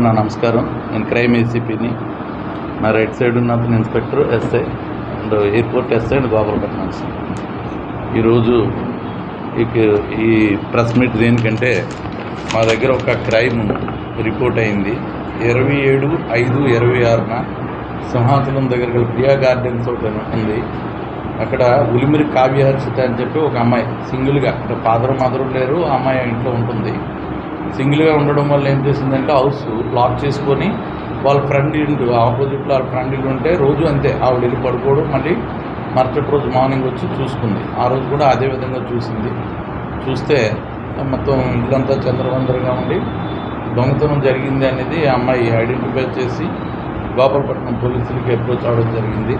నా నమస్కారం. నేను క్రైమ్ ఏసీపీని. నా రైట్ సైడ్ ఉన్న అతను inspector SI and airport SI and Gopalapatnam. ఈరోజు ఈ ప్రెస్ మీట్ దేనికంటే మా దగ్గర ఒక క్రైమ్ రిపోర్ట్ అయింది. 27/5/26న సింహాచలం దగ్గర గల ప్రియా గార్డెన్స్ ఒకటి ఉంది. అక్కడ ఉలిమిరి కావ్యహర్షిత అని చెప్పి ఒక అమ్మాయి సింగిల్గా, ఫాదర్ మదర్ లేరు, ఆ అమ్మాయి ఇంట్లో ఉంటుంది. సింగిల్గా ఉండడం వల్ల ఏం చేసిందంటే హౌస్ లాక్ చేసుకొని వాళ్ళ ఫ్రెండ్ ఇల్లు ఆపోజిట్లో వాళ్ళ ఫ్రెండ్ ఇల్లు ఉంటే రోజు అంతే ఆవిడ వెళ్ళి పడుకోవడం, మళ్ళీ మరుసటి రోజు మార్నింగ్ వచ్చి చూసుకుంది. ఆ రోజు కూడా అదే విధంగా చూస్తే మొత్తం ఇల్లంతా చంద్రవందరగా ఉండి దొంగతనం జరిగింది అనేది ఆ అమ్మాయి ఐడెంటిఫై చేసి గోపాలపట్నం పోలీసులకి అప్రోచ్ అవ్వడం జరిగింది.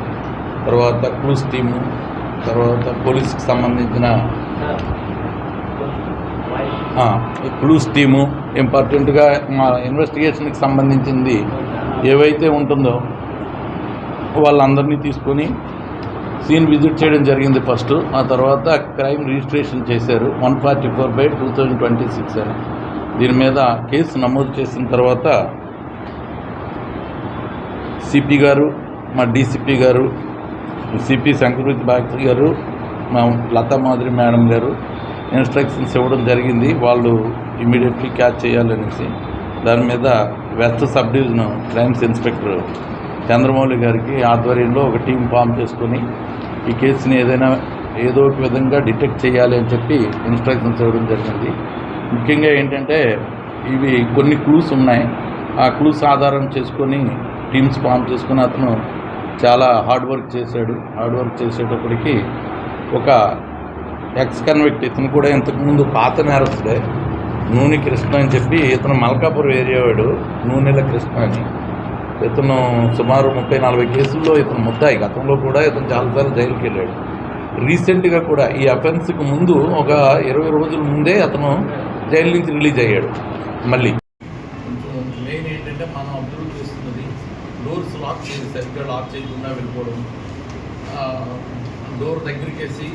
తర్వాత క్లూస్ టీము, తర్వాత పోలీస్కి సంబంధించిన క్లూస్ టీము, ఇంపార్టెంట్గా మా ఇన్వెస్టిగేషన్కి సంబంధించింది ఏవైతే ఉంటుందో వాళ్ళందరినీ తీసుకొని సీన్ విజిట్ చేయడం జరిగింది ఫస్ట్. ఆ తర్వాత క్రైమ్ రిజిస్ట్రేషన్ చేశారు 144/2026 అని. దీని మీద కేసు నమోదు చేసిన తర్వాత సిపి గారు, మా డీసీపీ గారు, సిపి శంకరూతి బాగ్చి గారు, మా లతా మాధురి మేడం గారు ఇన్స్ట్రక్షన్స్ ఇవ్వడం జరిగింది. వాళ్ళు ఇమీడియట్లీ క్యాచ్ చేయాలనేసి దాని మీద west sub division crimes inspector Chandramouli గారికి ఆధ్వర్యంలో ఒక టీం ఫామ్ చేసుకొని ఈ కేసుని ఏదో ఒక విధంగా డిటెక్ట్ చేయాలి అని చెప్పి ఇన్స్ట్రక్షన్స్ ఇవ్వడం జరిగింది. ముఖ్యంగా ఏంటంటే ఇవి కొన్ని క్లూస్ ఉన్నాయి. ఆ క్లూస్ ఆధారం చేసుకొని టీమ్స్ ఫామ్ చేసుకొని అతను చాలా హార్డ్ వర్క్ చేశాడు. హార్డ్ వర్క్ చేసేటప్పటికి ఒక ఎక్స్ కన్విక్ట్, ఇతను కూడా ఇంతకుముందు పాత నేరస్తుడే, నూనె కృష్ణ అని చెప్పి, ఇతను మల్కాపూర్ ఏరియా వాడు, నూనెల కృష్ణ అని. ఇతను సుమారు 30-40 కేసుల్లో ఇతను ముద్దాయి. గతంలో కూడా ఇతను చాలాసార్లు జైలుకి వెళ్ళాడు. రీసెంట్గా కూడా ఈ అఫెన్స్కి ముందు ఒక 20 రోజుల ముందే అతను జైలు నుంచి రిలీజ్ అయ్యాడు. మళ్ళీ కొంచెం మెయిన్ ఏంటంటే మనం అబ్జర్వ్ చేస్తున్నది డోర్స్ లాక్ చేసి సరిగ్గా లాక్ చేయకుండా వెళ్ళిపోవడం, డోర్ దగ్గరికి వేసి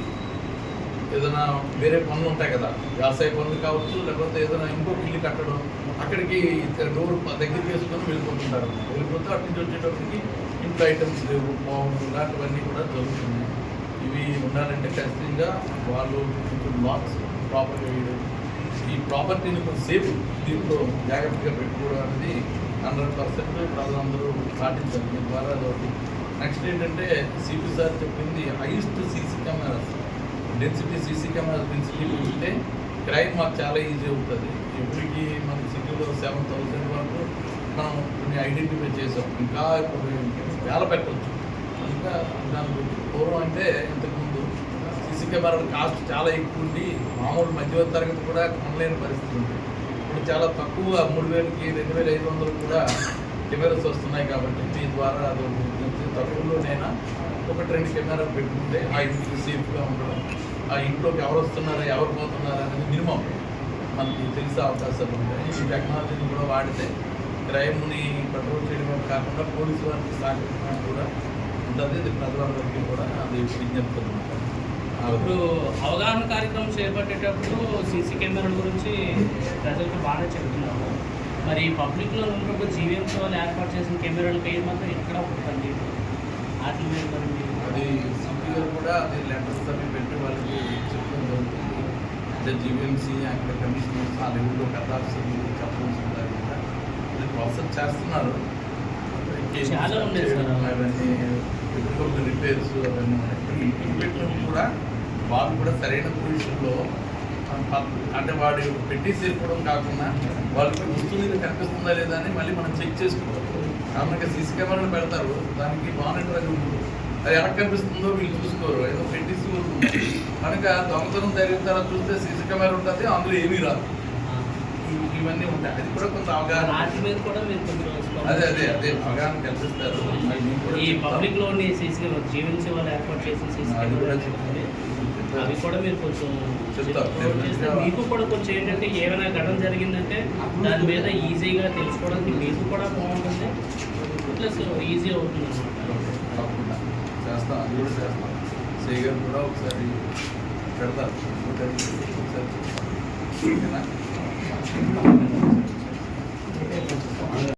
ఏదైనా వేరే పనులు ఉంటాయి కదా, వ్యవసాయ పనులు కావచ్చు, లేకపోతే ఏదైనా ఇంకొక ఇల్లు కట్టడం, అక్కడికి డోర్ దగ్గరికి వేసుకొని వెళ్ళిపోతుంటారు. వెళ్ళిపోతే అటు నుంచి వచ్చేటప్పటికి ఇంట్లో ఐటమ్స్ లేవు, బాగుండు, ఇలాంటివన్నీ కూడా జరుగుతున్నాయి. ఇవి ఉండాలంటే ఖచ్చితంగా వాళ్ళు కొంచెం లాక్స్ ప్రాపర్గా వేయడం, ఈ ప్రాపర్టీని కొంచెం సేఫ్ దీంట్లో జాగ్రత్తగా పెట్టుకోవడం అనేది 100% ప్రజలందరూ పాటించాలి. దీని ద్వారా అదొకటి. నెక్స్ట్ ఏంటంటే సిపి సార్ చెప్పింది highest CC cameras density, CC cameras density ఉంటే క్రైమ్ మాకు చాలా ఈజీ అవుతుంది. ఎప్పటికీ మన సిటీలో 7,000 వరకు మనం కొన్ని ఐడెంటిఫై చేసాం. ఇంకా వేల పెట్టవచ్చు. ఇంకా దాని గురించి పూర్వం అంటే ఇంతకుముందు సీసీ కెమెరాల కాస్ట్ చాలా ఎక్కువ ఉండి మామూలు మధ్యవర్తి తరగతి కూడా కొనలేని పరిస్థితి ఉంది. ఇప్పుడు చాలా తక్కువ 3,000కి 2,500 కూడా కెమెరాస్ వస్తున్నాయి. కాబట్టి మీ ద్వారా అది తక్కువలోనైనా 1-2 కెమెరాలు పెట్టుకుంటే ఆ ఇంటికి సేఫ్గా ఉండడం, ఆ ఇంట్లోకి ఎవరు వస్తున్నారా ఎవరు పోతున్నారా అనేది మినిమం మనకి తెలిసే అవకాశాలు ఉంటాయి. ఈ టెక్నాలజీని కూడా వాడితే క్రైమ్ని కంట్రోల్ చేయడమే కాకుండా పోలీసు వారికి సహకరించడం కూడా ఉంటుంది. ఇది ప్రజలందరికీ కూడా అది విజ్ఞప్తి అనమాట. ఇప్పుడు అవగాహన కార్యక్రమం చేపట్టేటప్పుడు సీసీ కెమెరాల గురించి ప్రజలకు బాగా చెబుతున్నారు. మరి పబ్లిక్లో ఉన్నప్పుడు జీవీఎంసీ వాళ్ళు ఏర్పాటు చేసిన కెమెరాలకి ఏది మాత్రం ఎక్కడ ఉంటుంది వాటి మీద మరి అది సిపి గారు కూడా అది లెటర్స్ అవి పెట్టి వాళ్ళకి చెప్పడం జరుగుతుంది. అంటే జీవీఎంసీ అక్కడ కమిషనర్స్ ఆ లెవెల్లో కథాల్సింది చెప్పాల్సి ఉంటారు కదా, అది ప్రాసెస్ చేస్తున్నారు. చాలా ఉన్నాయి సార్ అవన్నీ పెట్రోల్ రిపేర్స్ అవన్నీ ఉన్నాయి. ఇంటికి పెట్టినప్పుడు కూడా వాళ్ళు కూడా సరైన పొజిషన్లో అంటే వాడు పెట్టేసి వెళ్ళిపోవడం కాకుండా వాళ్ళకి వస్తువు కనిపిస్తుందా లేదా అని మళ్ళీ మనం చెక్ చేసుకోవాలి. కారణంగా సీసీ కెమెరాలు పెడతారు, దానికి మానిటర్ అది ఉంటుంది. అది ఎలా కనిపిస్తుందో వీళ్ళు చూసుకోరు, ఏదో పెట్టేసి ఉంటుంది. కనుక దొంగతనం జరిగిన తర్వాత చూస్తే సీసీ కెమెరా ఉంటుంది, అందులో ఏమీ రాదు. ఇవన్నీ ఉంటాయి. అది కూడా కొంత అవగాహన, అదే అవగాహన కల్పిస్తారు. ఈ పబ్లిక్లోని సీసీ జీవీఎంసీ వాళ్ళు ఏర్పాటు చేసిన సీసీ అవి కూడా మీరు కొంచెం చెప్తారు. మీకు కూడా కొంచెం ఏంటంటే ఏమైనా ఘటన జరిగిందంటే దాని మీద ఈజీగా తెలుసుకోవడానికి మీకు కూడా బాగుంటుంది, ప్లస్ ఈజీ అవుతుంది అన్నమాట. తప్పకుండా చేస్తాం, అది కూడా చేస్తాం. చేయగారు కూడా ఒకసారి పెడతారు, ఒకసారి